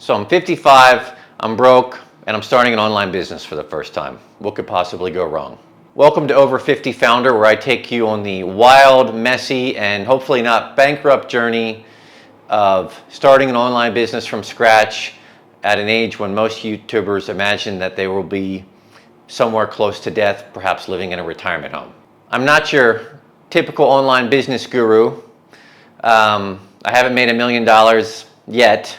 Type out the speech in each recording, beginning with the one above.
So I'm 55, I'm broke, and I'm starting an online business for the first time. What could possibly go wrong? Welcome to Over 50 Founder, where I take you on the wild, messy, and hopefully not bankrupt journey of starting an online business from scratch at an age when most YouTubers imagine that they will be somewhere close to death, perhaps living in a retirement home. I'm not your typical online business guru. I haven't made $1 million yet.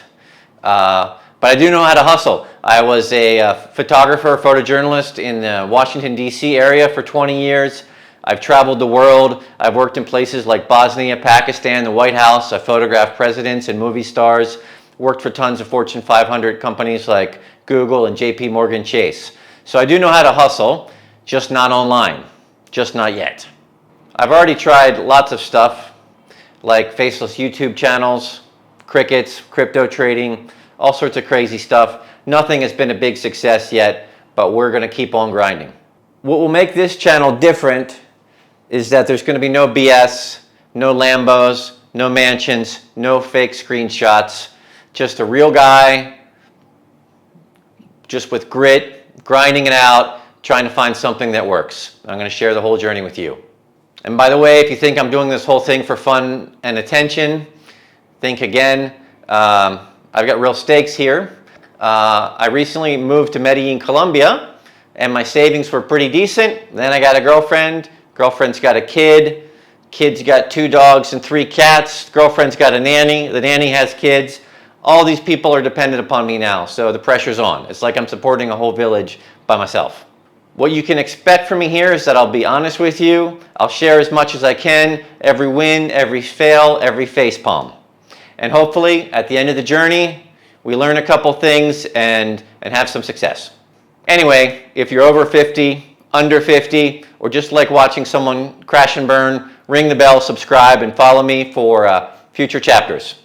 But I do know how to hustle. I was a photographer, photojournalist in the Washington, D.C. area for 20 years. I've traveled the world. I've worked in places like Bosnia, Pakistan, the White House. I photographed presidents and movie stars. Worked for tons of Fortune 500 companies like Google and JP Morgan Chase. So I do know how to hustle, just not online, just not yet. I've already tried lots of stuff like faceless YouTube channels, crickets, crypto trading, all sorts of crazy stuff. Nothing has been a big success yet, but we're going to keep on grinding. What will make this channel different is that there's going to be no BS, no Lambos, no mansions, no fake screenshots, just a real guy, just with grit, grinding it out, trying to find something that works. I'm going to share the whole journey with you. And by the way, if you think I'm doing this whole thing for fun and attention, think again. I've got real stakes here. I recently moved to Medellin, Colombia, and my savings were pretty decent. Then I got a girlfriend. Girlfriend's got a kid. Kid's got 2 dogs and 3 cats. Girlfriend's got a nanny. The nanny has kids. All these people are dependent upon me now, so the pressure's on. It's like I'm supporting a whole village by myself. What you can expect from me here is that I'll be honest with you. I'll share as much as I can, every win, every fail, every facepalm. And hopefully, at the end of the journey, we learn a couple things and have some success. Anyway, if you're over 50, under 50, or just like watching someone crash and burn, ring the bell, subscribe, and follow me for future chapters.